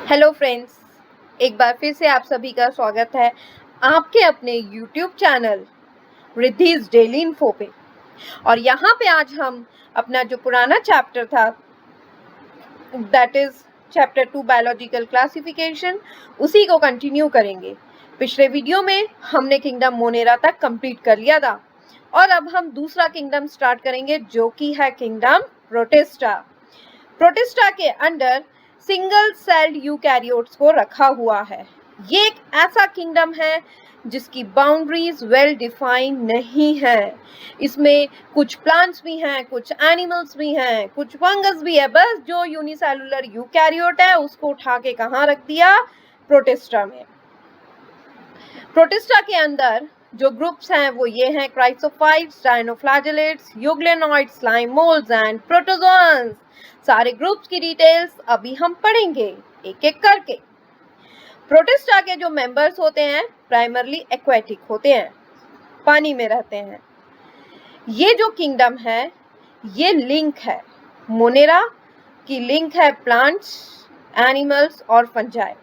Hello friends, एक बार फिर से आप सभी का स्वागत है आपके अपने YouTube channel Riddhi's daily info पे। और यहाँ पे आज हम अपना जो पुराना चैप्टर था that is chapter 2 biological classification, उसी को कंटिन्यू करेंगे। पिछले वीडियो में हमने किंगडम मोनेरा तक कंप्लीट कर लिया था और अब हम दूसरा किंगडम स्टार्ट करेंगे जो कि है किंगडम प्रोटिस्टा। प्रोटिस्टा के अंडर सिंगल सेल्ड यूकैरियोट्स को रखा हुआ है। ये एक ऐसा किंगडम है जिसकी बाउंड्रीज वेल डिफाइंड नहीं है। इसमें कुछ प्लांट्स भी हैं, कुछ एनिमल्स भी हैं, कुछ फंगस भी है। बस जो यूनिसेलुलर यूकैरियोट है उसको उठा के कहाँ रख दिया? प्रोटिस्टा में। प्रोटिस्टा के अंदर जो ग्रुप्स हैं वो ये हैं chrysophytes, dinoflagellates, euglenoids, slime moulds and protozoans. सारे ग्रुप्स की डिटेल्स अभी हम पढ़ेंगे एक एक करके। प्रोटिस्टा के जो मेंबर्स होते हैं प्राइमरली एक्वेटिक होते हैं, पानी में रहते हैं। ये जो किंगडम है ये लिंक है, मोनेरा की लिंक है प्लांट्स, एनिमल्स और फंजाई।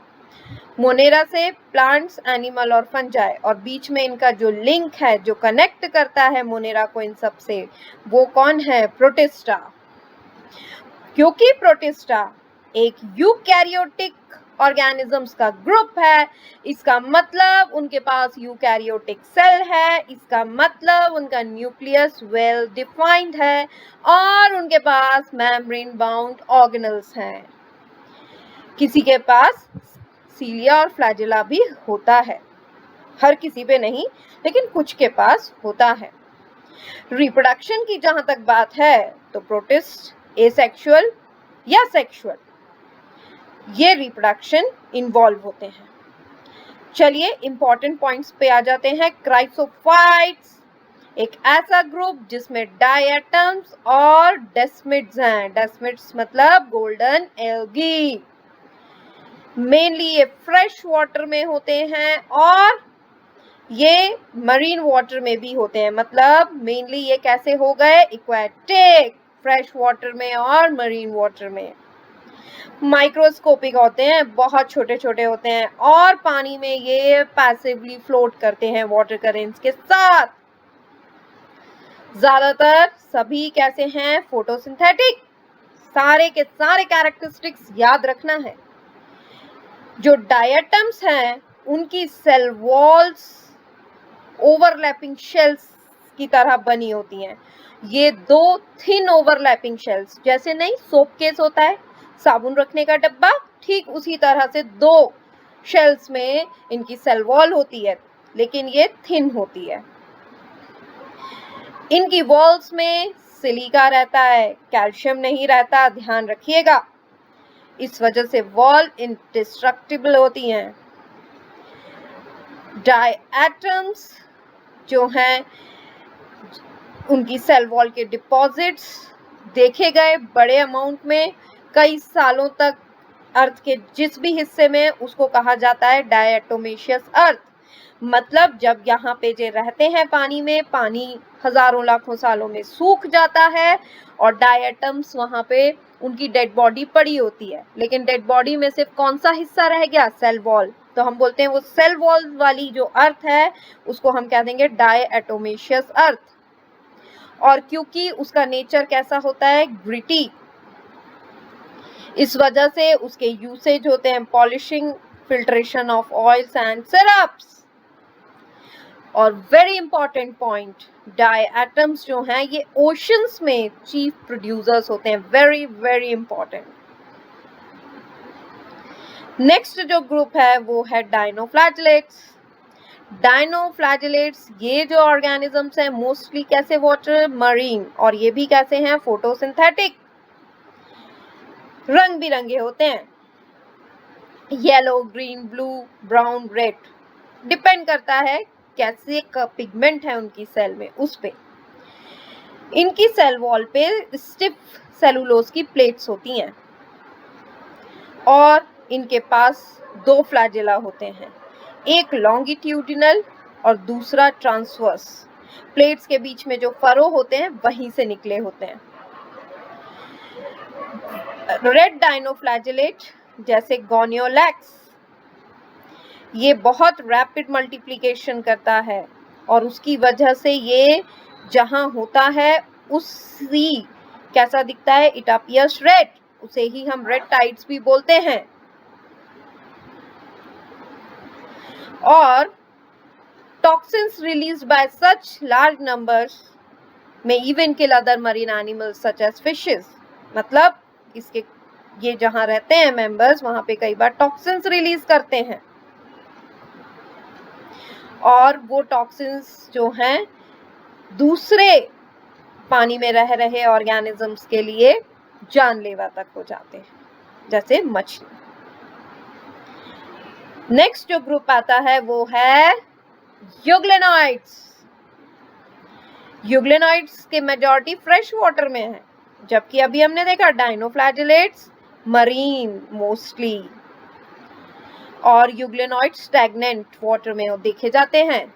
मोनेरा से प्लांट्स, एनिमल और फंजाई, और बीच में इनका जो लिंक है, जो कनेक्ट करता है मोनेरा को इन सब से, वो कौन है? प्रोटिस्टा। क्योंकि प्रोटिस्टा एक यूकैरियोटिक ऑर्गेनिजम्स का ग्रुप है, इसका मतलब उनके पास यूकैरियोटिक सेल है, इसका मतलब उनका न्यूक्लियस वेल डिफाइंड है और उनके पास मेम्ब्रेन बाउंड ऑर्गेनल्स हैं। किसी के पास सीलिया और फ्लैजेला भी होता है, हर किसी पे नहीं लेकिन कुछ के पास होता है। रिप्रोडक्शन की जहां तक बात है तो प्रोटिस्ट एसेक्सुअल या सेक्सुअल, ये रिप्रोडक्शन इन्वॉल्व होते हैं। चलिए इंपॉर्टेंट पॉइंट्स पे आ जाते हैं। क्राइसोफाइट्स एक ऐसा ग्रुप जिसमें डायटम्स और डेस्मिड्स हैं। डेस्मिड्स मतलब गोल्डन एल्गी। मेनली ये फ्रेश वाटर में होते हैं और ये मरीन वाटर में भी होते हैं। मतलब मेनली ये कैसे हो गए? एक्वेटिक, फ्रेश वाटर में और मरीन वाटर में। माइक्रोस्कोपिक होते हैं, बहुत छोटे छोटे होते हैं और पानी में ये पैसिवली फ्लोट करते हैं वाटर करेंट्स के साथ। ज्यादातर सभी कैसे हैं? फोटोसिंथेटिक। सारे के सारे कैरेक्टरिस्टिक्स याद रखना है। जो डायटम्स हैं उनकी सेल वॉल्स ओवरलैपिंग शेल्स की तरह बनी होती हैं। ये दो थिन ओवरलैपिंग शेल्स, जैसे नहीं सोप केस होता है, साबुन रखने का डब्बा, ठीक उसी तरह से दो शेल्स में इनकी सेल वॉल होती है, लेकिन ये थिन होती है। इनकी वॉल्स में सिलिका रहता है, कैल्शियम नहीं रहता, ध्यान रखिएगा। इस वजह से वॉल इंडिस्ट्रक्टिबल होती हैं। डायटम्स जो हैं उनकी सेल वॉल के डिपॉजिट्स देखे गए बड़े अमाउंट में कई सालों तक अर्थ के जिस भी हिस्से में, उसको कहा जाता है डायटोमेशियस अर्थ। मतलब जब यहाँ पे जो रहते हैं पानी में, पानी हजारों लाखों सालों में सूख जाता है और डायटम्स वहाँ पे उनकी डेड बॉडी पड़ी होती है, लेकिन डेड बॉडी में सिर्फ कौन सा हिस्सा रह गया? Cell wall. तो हम बोलते हैं वो सेल वॉल वाली जो अर्थ है उसको हम कह देंगे डायटोमेशियस अर्थ। और क्योंकि उसका नेचर कैसा होता है? ग्रिटी, इस वजह से उसके यूसेज होते हैं polishing, filtration of oils and syrups. और वेरी इंपॉर्टेंट पॉइंट, डायटम्स जो हैं ये ओशंस में चीफ प्रोड्यूसर्स होते हैं। Very very important. नेक्स्ट जो ग्रुप है वो है डायनोफ्लैजेलेट्स। डायनोफ्लैजेलेट्स ये जो ऑर्गेनिजम्स हैं मोस्टली कैसे? वाटर, मरीन, और ये भी कैसे हैं? फोटोसिंथेटिक। रंग बिरंगे होते हैं, yellow, green, blue, brown, red, depend करता है कैसे का पिगमेंट है उनकी सेल में, उस पे। इनकी सेल वॉल पे स्टिफ सेलुलोज की प्लेट्स होती हैं और इनके पास दो फ्लैजेला होते हैं, एक लॉन्गिट्यूडिनल और दूसरा ट्रांसवर्स। प्लेट्स के बीच में जो फरो होते हैं वहीं से निकले होते हैं। रेड डायनोफ्लैजेलेट जैसे गोनियोलैक्स, ये बहुत रैपिड मल्टीप्लिकेशन करता है और उसकी वजह से ये जहां होता है उसी कैसा दिखता है, इट अपीयर्स रेड, उसे ही हम रेड टाइड्स भी बोलते हैं। और toxins released by such large numbers में even kill other marine animals such as fishes, मतलब इसके ये जहां रहते हैं मेंबर्स वहां पे कई बार टॉक्सिन्स रिलीज करते हैं और वो टॉक्सिन्स जो हैं दूसरे पानी में रह रहे ऑर्गेनिजम्स के लिए जानलेवा तक हो जाते हैं, जैसे मछली। नेक्स्ट जो ग्रुप आता है वो है यूग्लेनॉइड्स। यूग्लेनॉइड्स के मेजॉरिटी फ्रेश वाटर में है, जबकि अभी हमने देखा डाइनोफ्लैजेलेट्स मरीन मोस्टली, और यूग्लेनॉइड्स स्टैग्नेंट वाटर में देखे जाते हैं।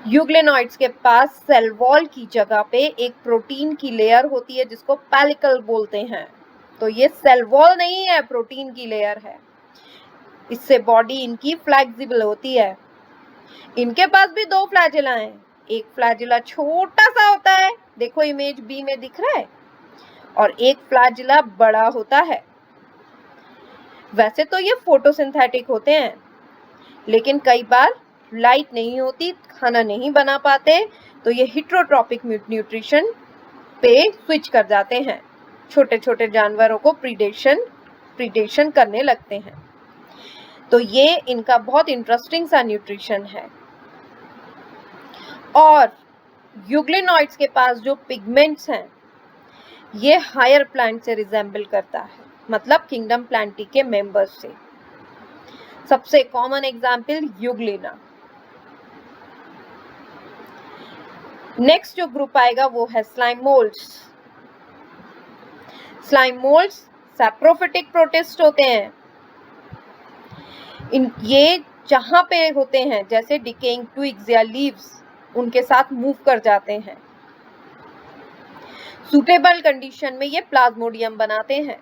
यूग्लेनॉइड्स के पास सेल वॉल की जगह पे एक प्रोटीन की लेयर होती है जिसको पैलिकल बोलते हैं। तो ये सेल वॉल नहीं है, प्रोटीन की लेयर है, इससे बॉडी इनकी फ्लेक्सिबल होती है। इनके पास भी दो फ्लैजिला हैं, एक फ्लैजिला छोटा सा होता है, देखो इमेज बी में दिख रहा है, और एक फ्लैजिला बड़ा होता है। वैसे तो ये फोटोसिंथेटिक होते हैं, लेकिन कई बार लाइट नहीं होती, खाना नहीं बना पाते, तो ये हिट्रोट्रॉपिक न्यूट्रिशन पे स्विच कर जाते हैं, छोटे छोटे जानवरों को प्रीडेशन करने लगते हैं। तो ये इनका बहुत इंटरेस्टिंग सा न्यूट्रिशन है। और यूग्लेनॉइड्स के पास जो पिगमेंट्स हैं ये हायर प्लांट से रिजेंबल करता है, मतलब किंगडम प्लांटी के मेंबर्स से। सबसे कॉमन एग्जाम्पल यूग्लिना। नेक्स्ट जो ग्रुप आएगा वो है slime moulds. Slime moulds saprophytic protist होते हैं। ये जहां पे होते हैं, जैसे डिकेइंग ट्विग्स या लीव्स, उनके साथ मूव कर जाते हैं। सूटेबल कंडीशन में ये प्लाज्मोडियम बनाते हैं,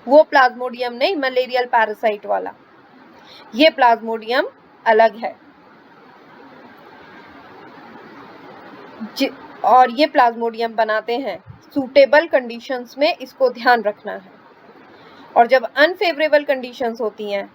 वो प्लाज्मोडियम नहीं, मलेरियल पैरासाइट वाला, ये प्लाज्मोडियम अलग है। और ये प्लाज्मोडियम बनाते हैं सूटेबल कंडीशंस में, इसको ध्यान रखना है। और जब अनफेवरेबल कंडीशंस होती हैं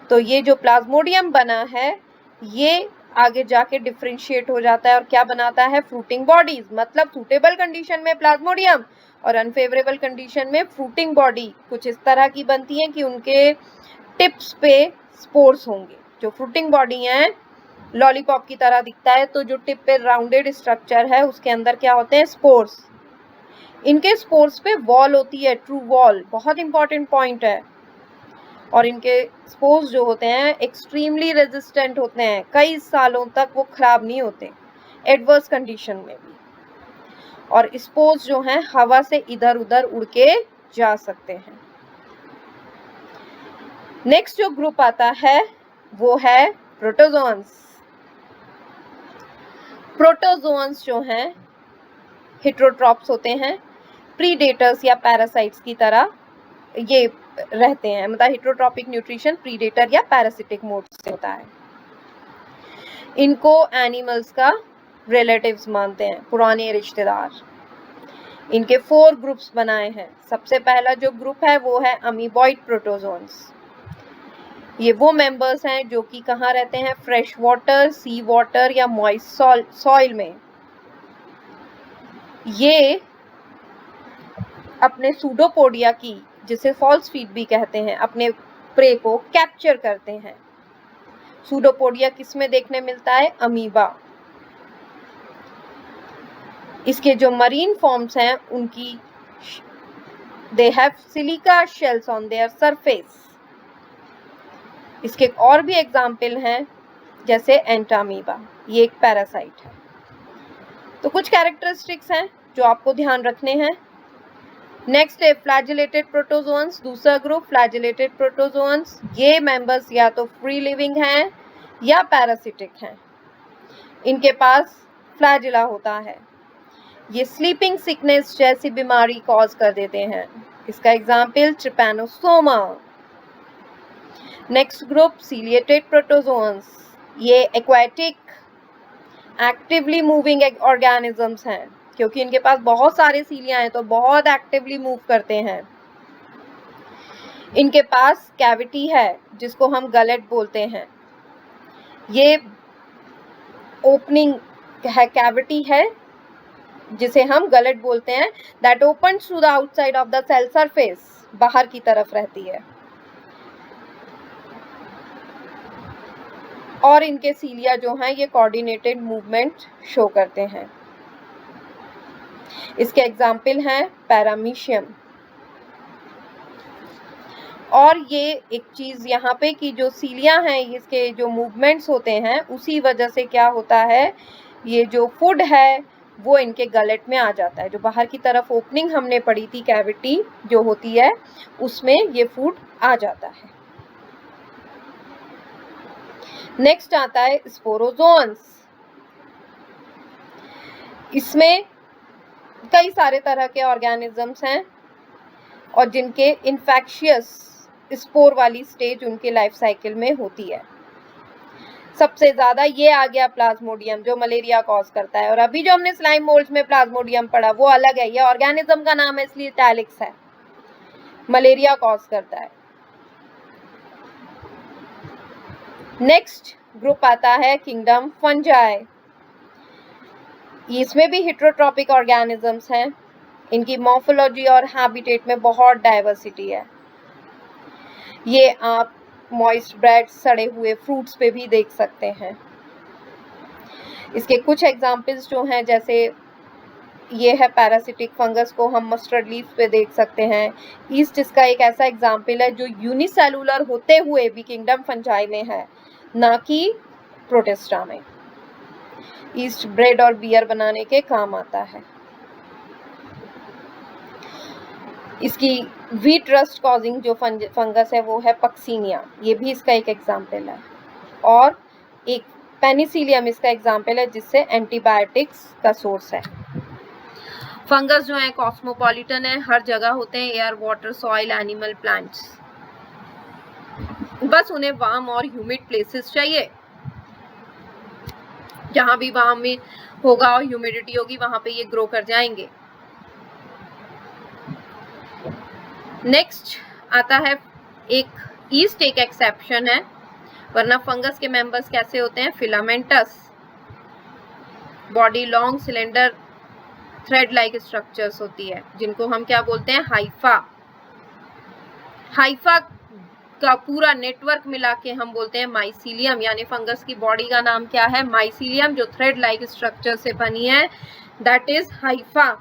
तो ये जो प्लाज्मोडियम बना है ये आगे जाके डिफरेंशिएट हो जाता है और क्या बनाता है, फ्रूटिंग बॉडीज। मतलब सूटेबल कंडीशन में प्लाज्मोडियम और अनफेवरेबल कंडीशन में फ्रूटिंग बॉडी कुछ इस तरह की बनती है कि उनके टिप्स पे स्पोर्स होंगे। जो फ्रूटिंग बॉडी है लॉलीपॉप की तरह दिखता है, तो जो टिप पे राउंडेड स्ट्रक्चर है उसके अंदर क्या होते हैं, स्पोर्स। इनके स्पोर्स पे वॉल होती है, ट्रू वॉल, बहुत इंपॉर्टेंट पॉइंट है। और इनके स्पोर्स जो होते हैं एक्सट्रीमली रेजिस्टेंट होते हैं, कई सालों तक वो खराब नहीं होते एडवर्स कंडीशन में भी। और स्पोर्स जो हैं हवा से इधर उधर उड़ के जा सकते हैं। नेक्स्ट जो ग्रुप आता है वो है प्रोटोजोन्स। प्रोटोजोन्स जो हैं हेटेरोट्रॉप्स होते हैं, प्रीडेटर्स या पैरासाइट्स की तरह ये रहते हैं, मतलब हेटेरोट्रॉपिक न्यूट्रिशन प्रीडेटर या पैरासिटिक मोड से होता है। इनको एनिमल्स का रिलेटिव्स मानते हैं, पुराने रिश्तेदार। इनके 4 ग्रुप्स बनाए हैं। सबसे पहला जो ग्रुप है वो है अमीबॉइड प्रोटोजोन्स। ये वो मेंबर्स हैं जो कि कहाँ रहते हैं, फ्रेश वाटर, सी वाटर या मॉइस्ट सॉइल में। ये अपने सूडोपोडिया की, जिसे फॉल्स फीड भी कहते हैं, अपने प्रे को कैप्चर करते हैं। सूडोपोडिया किस में देखने मिलता है, अमीबा। इसके जो मरीन फॉर्म्स हैं उनकी they have silica shells on their surface. इसके और भी एग्जाम्पल हैं जैसे एंटामीबा, ये एक पैरासाइट है। तो कुछ कैरेक्टरिस्टिक्स हैं जो आपको ध्यान रखने हैं। नेक्स्ट है फ्लैजिलेटेड प्रोटोजोन्स, दूसरा ग्रुप फ्लैजिलेटेड प्रोटोजोन्स। ये मेंबर्स या तो फ्री लिविंग हैं या पैरासिटिक हैं। इनके पास फ्लैजिला होता है। ये स्लीपिंग सिकनेस जैसी बीमारी कॉज कर देते हैं। इसका example Trypanosoma. Next group ciliated protozoans, ये एक्वाटिक एक्टिवली मूविंग ऑर्गेनिजम्स हैं, क्योंकि इनके पास बहुत सारे सीलिया हैं तो बहुत एक्टिवली मूव करते हैं। इनके पास कैविटी है जिसको हम गलेट बोलते हैं, ये ओपनिंग है, कैविटी है जिसे हम गलेट बोलते हैं, that open through the outside of the cell surface, बाहर की तरफ रहती है। और इनके सीलिया जो हैं ये कोऑर्डिनेटेड मूवमेंट शो करते हैं। इसके एग्जाम्पल हैं पैरामीशियम। और ये एक चीज यहाँ पे कि जो सीलिया हैं इसके जो मूवमेंट्स होते हैं उसी वजह से क्या होता है, ये जो फूड है वो इनके गलेट में आ जाता है। जो बाहर की तरफ ओपनिंग हमने पढ़ी थी, कैविटी जो होती है, उसमें ये फूड आ जाता है। नेक्स्ट आता है स्पोरोजोन्स। इसमें कई सारे तरह के ऑर्गेनिजम्स हैं और जिनके इन्फेक्शियस स्पोर वाली स्टेज उनके लाइफ साइकिल में होती है। सबसे ज्यादा ये आ गया प्लाज्मोडियम जो मलेरिया कॉज करता है, और अभी जो हमने स्लाइम मोल्ड्स में प्लाज्मोडियम पढ़ा वो अलग है, ये ऑर्गेनिज्म का नाम है इसलिए इटैलिक्स है, मलेरिया कॉज करता है। नेक्स्ट ग्रुप आता है किंगडम फंजाई। इसमें भी हेटेरोट्रॉपिक ऑर्गेनिजम्स हैं, इनकी मॉर्फोलॉजी और हैबिटेट में बहुत डाइवर्सिटी है। ये आप मॉइस्ट ब्रेड, सड़े हुए फ्रूट्स पे भी देख सकते हैं। इसके कुछ एग्जाम्पल्स जो हैं, जैसे ये है पैरासिटिक फंगस को हम मस्टर्ड लीफ पे देख सकते हैं। ईस्ट इसका एक ऐसा एग्जाम्पल है जो यूनिसेलुलर होते हुए भी किंगडम फंजाई में है, ना कि प्रोटिस्टा में। ईस्ट ब्रेड और बियर बनाने के काम आता है। इसकी वीट रस्ट कॉजिंग जो फंगस है वो है पक्सीनिया, ये भी इसका एक एग्जाम्पल है। और एक पेनिसिलियम इसका एग्जाम्पल है जिससे एंटीबायोटिक्स का सोर्स है। फंगस जो है कॉस्मोपॉलिटन है, हर जगह होते हैं, air, water, soil, animal, plants. बस उन्हें वार्म और ह्यूमिड प्लेसेस चाहिए, जहां भी वार्म में होगा और ह्यूमिडिटी होगी वहां पे ये ग्रो कर जाएंगे। नेक्स्ट आता है एक ईस्ट, एक एक्सेप्शन है, वरना फंगस के मेंबर्स कैसे होते हैं, filamentous, body long cylinder thread like structures होती है, जिनको हम क्या बोलते हैं, हाइफा। हाइफा का पूरा नेटवर्क मिला के हम बोलते हैं माइसीलियम, यानी फंगस की बॉडी का नाम क्या है, माइसीलियम, जो थ्रेड लाइक स्ट्रक्चर से बनी है, दैट इज हाइफा।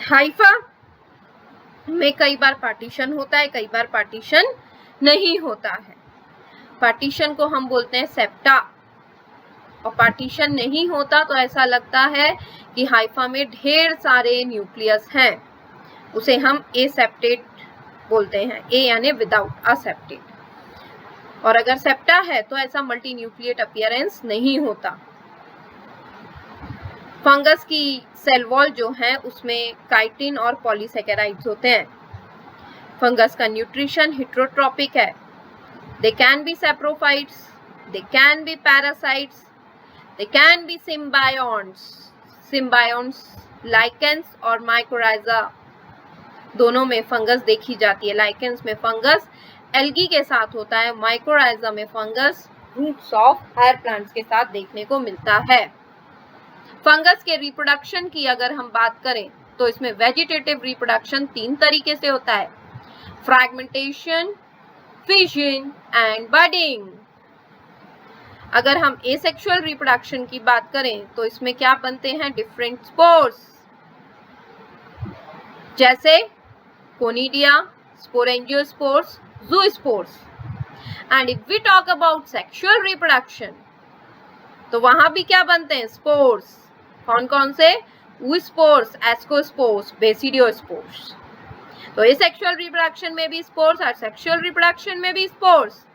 हाइफा में कई बार पार्टीशन होता है, कई बार पार्टीशन नहीं होता है। पार्टीशन को हम बोलते हैं सेप्टा, और पार्टीशन नहीं होता तो ऐसा लगता है कि हाइफा में ढेर सारे न्यूक्लियस हैं, उसे हम एसेप्टेट बोलते हैं, ए यानी विदाउट, असेप्टेट। और अगर सेप्टा है तो ऐसा मल्टी न्यूक्लिएट अपीयरेंस नहीं होता। फंगस की सेल वॉल जो है उसमें काइटिन और पॉलीसेकेराइड्स होते हैं। फंगस का न्यूट्रिशन हेटेरोट्रॉपिक है, they can be saprophytes, they can be parasites, they can be symbionts. Symbionts lichens और माइकोराइजा दोनों में फंगस देखी जाती है। लाइकेंस में फंगस एल्गी के साथ होता है, माइकोराइजा में fungus roots of higher plants के साथ देखने को मिलता है। फंगस के रिप्रोडक्शन की अगर हम बात करें तो इसमें वेजिटेटिव रिप्रोडक्शन 3 तरीके से होता है, फ्रैगमेंटेशन, फिजन एंड बडिंग। अगर हम एसेक्सुअल रिप्रोडक्शन की बात करें तो इसमें क्या बनते हैं, डिफरेंट स्पोर्स, जैसे conidia, sporangiospores, zoospores. And if we talk about sexual reproduction तो वहां भी क्या बनते हैं, स्पोर्स। कौन कौन से, oospores, ascospores, basidiospores। तो ये सेक्सुअल रिप्रोडक्शन में भी स्पोर्स और सेक्सुअल रिप्रोडक्शन में भी स्पोर्स।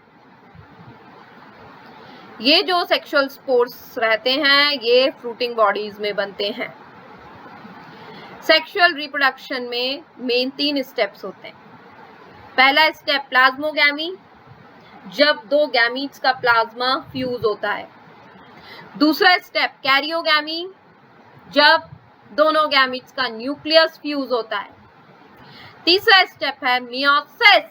ये जो सेक्सुअल स्पोर्स रहते हैं ये फ्रूटिंग बॉडीज में बनते हैं। सेक्सुअल रिप्रोडक्शन में मेन 3 स्टेप्स होते हैं। पहला स्टेप प्लाज्मोगैमी, जब 2 गैमीट्स का प्लाज्मा फ्यूज होता है। दूसरा स्टेप कैरियोगैमी, जब दोनों गैमीट्स का न्यूक्लियस फ्यूज होता है। तीसरा स्टेप है मियोसिस।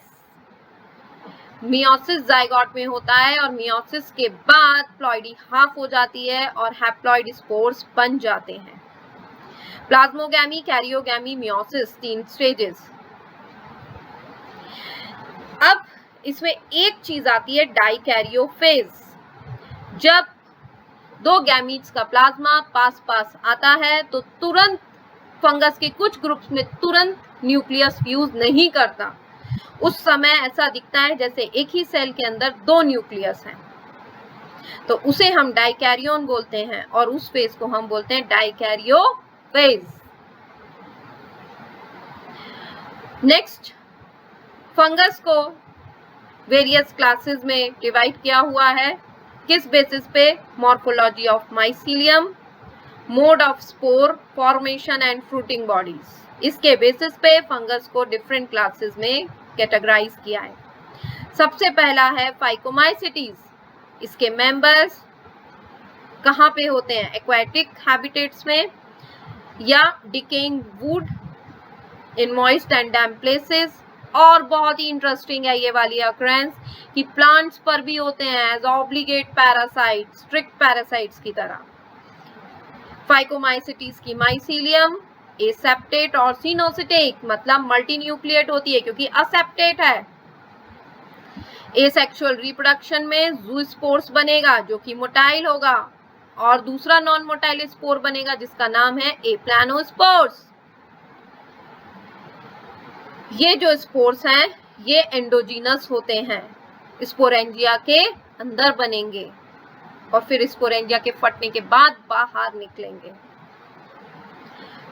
मियोसिस जाइगोट में होता है और मियोसिस के बाद प्लॉइडी हाफ हो जाती है और हैप्लॉइड स्पोर्स बन जाते हैं। Plasmogamy, karyogamy, meiosis, 3 stages. अब इसमें एक चीज आती है डाइकैरियोफेज। जब 2 गैमीट्स का प्लाज्मा पास आता है तो तुरंत फंगस के कुछ ग्रुप्स में तुरंत न्यूक्लियस फ्यूज नहीं करता। उस समय ऐसा दिखता है जैसे एक ही सेल के अंदर 2 न्यूक्लियस हैं, तो उसे हम डाइकैरियोन बोलते हैं और उस फेज को हम बोलते हैं डाइकैरियोफेज। नेक्स्ट, फंगस को वेरियस क्लासेस में डिवाइड किया हुआ है। किस बेसिस पे? Morphology of mycelium, mode of spore formation and fruiting bodies. इसके बेसिस पे फंगस को डिफरेंट क्लासेस में कैटेगराइज किया है। सबसे पहला है फाइकोमाइसिटीज। इसके मेंबर्स कहाँ पे होते हैं? एक्वाटिक हैबिटेट्स में या decaying would in moist and damp places. और बहुत ही इंटरेस्टिंग है ये वाली अक्रेंस कि प्लांट्स पर भी होते हैं as obligate parasite, strict parasites की तरह। फाइकोमाइसिटीज की माइसीलियम एसेप्टेट और सिनोसिटेट, मतलब मल्टीन्यूक्लिएट होती है क्योंकि असेप्टेट है। एसेक्सुअल रिप्रोडक्शन में ज़ूस्पोर्स बनेगा जो कि मोटाइल होगा और दूसरा नॉन मोटाइल स्पोर बनेगा जिसका नाम है एप्लानोस्पोर्स। ये जो स्पोर्स हैं ये एंडोजीनस होते हैं, स्पोरेंजिया के अंदर बनेंगे और फिर स्पोरेंजिया के फटने के बाद बाहर निकलेंगे।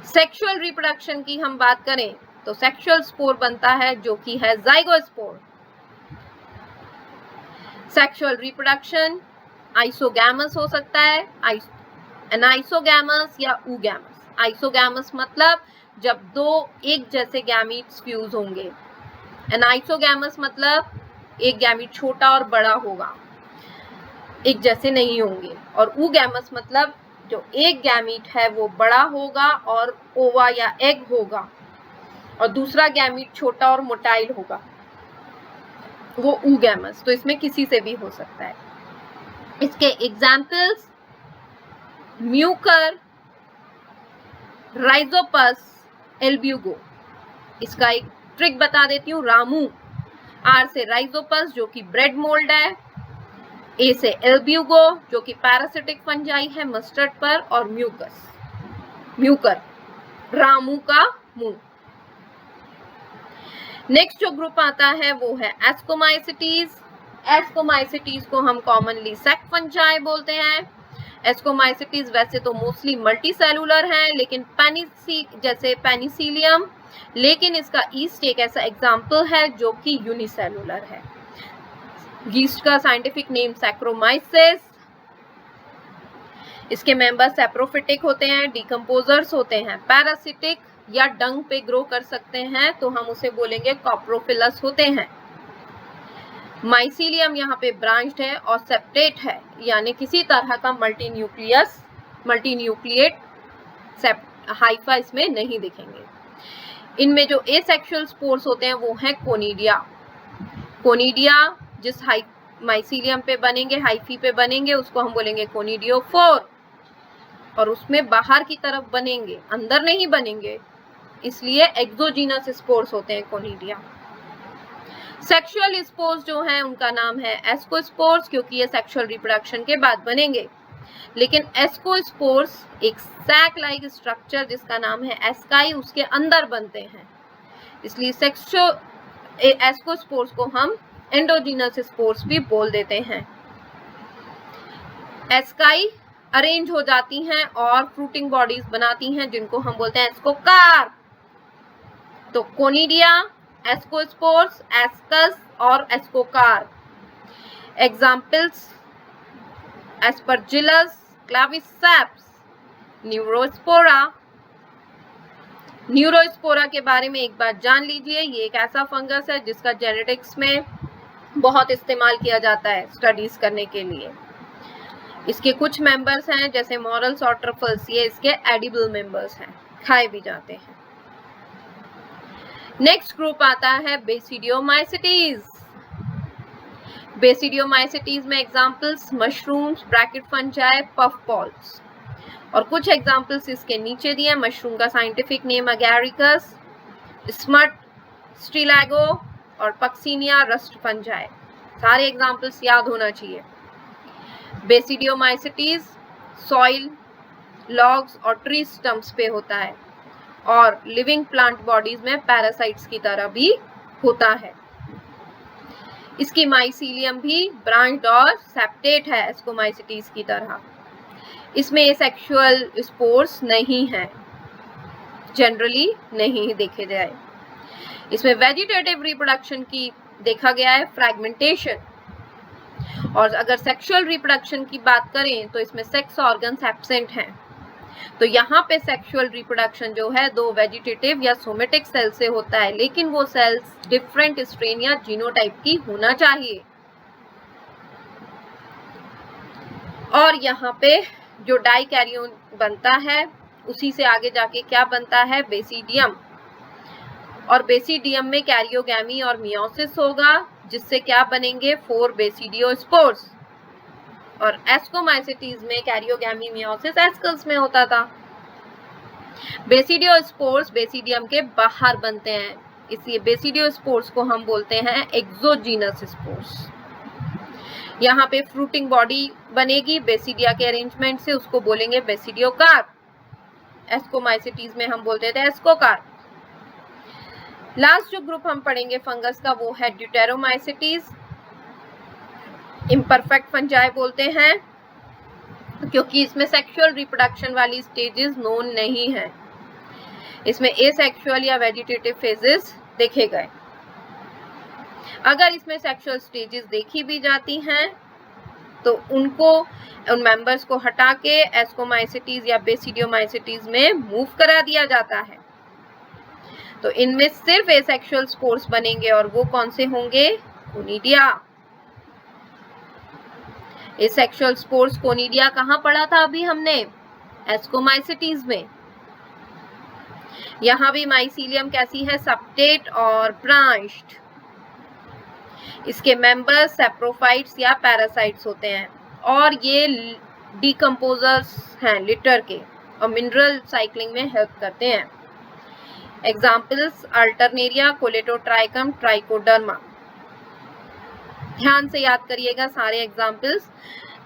सेक्सुअल रिप्रोडक्शन की हम बात करें तो सेक्सुअल स्पोर बनता है जो कि है जाइगोस्पोर। सेक्सुअल रिप्रोडक्शन आइसोगैमस हो सकता है, एनाइसोगैमस या ऊगैमस। आइसोगैमस मतलब जब 2 एक जैसे गैमीट्स फ्यूज होंगे। एनाइसोगैमस मतलब एक गैमीट छोटा और बड़ा होगा, एक जैसे नहीं होंगे। और ऊगैमस मतलब जो एक गैमीट है वो बड़ा होगा और ओवा या एग होगा और दूसरा गैमीट छोटा और मोटाइल होगा, वो ऊगैमस। तो इसमें किसी से भी हो सकता है। इसके एग्जाम्पल्स म्यूकर, राइजोपस, एल्ब्यूगो। इसका एक ट्रिक बता देती हूँ। रामू, आर से राइजोपस जो कि ब्रेड मोल्ड है, ए से एल्ब्यूगो जो कि पैरासिटिक फंजाई है मस्टर्ड पर, और म्यूकर, रामू का मुंह। नेक्स्ट जो ग्रुप आता है वो है एस्कोमाइसिटीज। एस्कोमाइसिटीज को हम कॉमनली सेक फंजाई बोलते हैं। एस्कोमाइसिटीज वैसे तो मोस्टली मल्टी सेलुलर हैं, लेकिन जैसे पेनिसिलियम, लेकिन इसका ईस्ट एक ऐसा एग्जाम्पल है जो कि यूनिसेलुलर है। यीस्ट का साइंटिफिक नेम सैक्रोमाइसिस। इसके मेंबर सैप्रोफिटिक होते हैं, डिकम्पोजर्स होते हैं, पैरासिटिक या डंग पे ग्रो कर सकते हैं तो हम उसे बोलेंगे कॉप्रोफिलस होते हैं। माइसीलियम यहाँ पे ब्रांच्ड है और सेप्टेट है, यानी किसी तरह का मल्टीन्यूक्लिएट हाइफा इसमें नहीं दिखेंगे। इनमें जो एसेक्सुअल स्पोर्स होते हैं वो हैं कोनिडिया जिस माइसीलियम पे बनेंगे, हाइफी पे बनेंगे, उसको हम बोलेंगे कोनिडियोफोर। और उसमें बाहर की तरफ बनेंगे, अंदर नहीं बनेंगे, इसलिए एक्सोजीनस स्पोर्स होते हैं कोनिडिया। सेक्सुअल स्पोर्स जो हैं उनका नाम है एस्कोस्पोर्स क्योंकि ये सेक्सुअल रिप्रोडक्शन के बाद बनेंगे। लेकिन एस्कोस्पोर्स एक सैक लाइक स्ट्रक्चर जिसका नाम है एस्काई, उसके अंदर बनते हैं, इसलिए एस्कोस्पोर्स को हम एंडोजीनस स्पोर्स भी बोल देते हैं। एस्काई अरेंज हो जाती हैं और फ्रूटिंग बॉडीज बनाती हैं जिनको हम बोलते हैं एस्कोकार। तो कोनिडिया, एस्कोस्पोर्स, एस्कस और ascocarp. Examples aspergillus, claviceps, neurospora, neurospora के बारे में एक बार जान लीजिए। ये एक ऐसा फंगस है जिसका जेनेटिक्स में बहुत इस्तेमाल किया जाता है स्टडीज करने के लिए। इसके कुछ मेंबर्स हैं जैसे मॉरल्स और ट्रफल्स, ये इसके एडिबल मेंबर्स हैं, खाए भी जाते हैं। नेक्स्ट ग्रुप आता है बेसिडियोमाइसिटीज। बेसिडियोमाइसिटीज में examples mushrooms, bracket fungi, puff balls. और कुछ एग्जांपल्स इसके नीचे दिए। मशरूम का साइंटिफिक नेम अगैरिकस, स्मट, स्ट्रिलैगो और पक्सीनिया रस्ट फंजाई। सारे एग्जांपल्स याद होना चाहिए। बेसिडियोमाइसिटीज सॉइल, लॉग्स और ट्री स्टम्प्स पे होता है और लिविंग प्लांट बॉडीज में पैरासाइट्स की तरह भी होता है। इसकी माइसीलियम भी ब्रांच्ड और सेप्टेट है एस्कोमाइसिटीज की तरह। इसमें एसेक्सुअल स्पोर्स नहीं है, जनरली नहीं देखे जाए। इसमें वेजिटेटिव रिप्रोडक्शन की देखा गया है, फ्रैगमेंटेशन। और अगर सेक्सुअल रिप्रोडक्शन की बात करें तो इसमें सेक्स ऑर्गन्स एब्सेंट हैं। तो यहाँ पे सेक्सुअल रिप्रोडक्शन जो है दो वेजिटेटिव या सोमेटिक सेल से होता है, लेकिन वो सेल्स डिफरेंट स्ट्रेन या जीनोटाइप की होना चाहिए। और यहाँ पे जो डाइकैरियोन बनता है उसी से आगे जाके क्या बनता है, बेसिडियम। और बेसिडियम में कैरियोगैमी और मियोसिस होगा, जिससे क्या बनेंगे 4 बेसिडियोस्पोर्स। और एस्कोमाइसिटीज में कैरियोगैमी मियोसिस एस्कल्स में होता था। बेसिडियोस्पोर्स बेसिडियम के बाहर बनते हैं, इसलिए बेसिडियोस्पोर्स को हम बोलते हैं एक्सोजीनस स्पोर्स। यहाँ पे फ्रूटिंग बॉडी बनेगी बेसिडिया के अरेंजमेंट से, उसको बोलेंगे बेसिडियोकार्प। एस्कोमाइसिटीज में हम बोलते थे एस्कोकार्प। लास्ट जो ग्रुप हम पढ़ेंगे फंगस का वो है ड्यूटेरोमाइसिटीज। इम्परफेक्ट फंजाई बोलते हैं क्योंकि इसमें सेक्सुअल रिप्रोडक्शन वाली स्टेजेस नोन नहीं है। इसमें एसेक्सुअल या वेजिटेटिव फेजेस देखे गए। अगर इसमें सेक्सुअल स्टेजेस देखी भी जाती हैं तो उन मेंबर्स को हटा के एस्कोमाइसिटीज या बेसिडियोमाइसिटीज में मूव करा दिया जाता है। तो इनमें सिर्फ एसेक्सुअल स्पोर्स बनेंगे और वो कौन से होंगे, कोनिडिया। एसेक्सुअल स्पोर्स कोनिडिया कहाँ पढ़ा था अभी हमने, एस्कोमाइसिटीज में। यहाँ भी माइसीलियम कैसी है, सेप्टेट और ब्रांच्ड। इसके मेंबर्स सैप्रोफाइट्स या पैरासाइट्स होते हैं और ये डिकम्पोजर्स हैं लिटर के और मिनरल साइक्लिंग में हेल्प करते हैं। Examples Alternaria, Colletotrichum, trichoderma. ध्यान से याद करिएगा सारे एग्जाम्पल्स।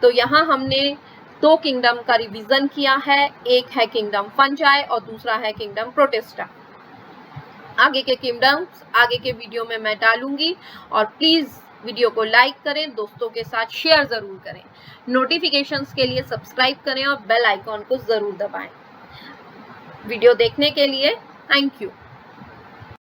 तो यहाँ हमने 2 किंगडम का रिवीजन किया है, एक है किंगडम फंजाई और दूसरा है किंगडम प्रोटिस्टा। आगे के किंगडम्स आगे के वीडियो में मैं डालूंगी और प्लीज वीडियो को लाइक करें, दोस्तों के साथ शेयर जरूर करें। नोटिफिकेशंस के लिए सब्सक्राइब करें और बेल आइकॉन को जरूर दबाएं। वीडियो देखने के लिए थैंक यू।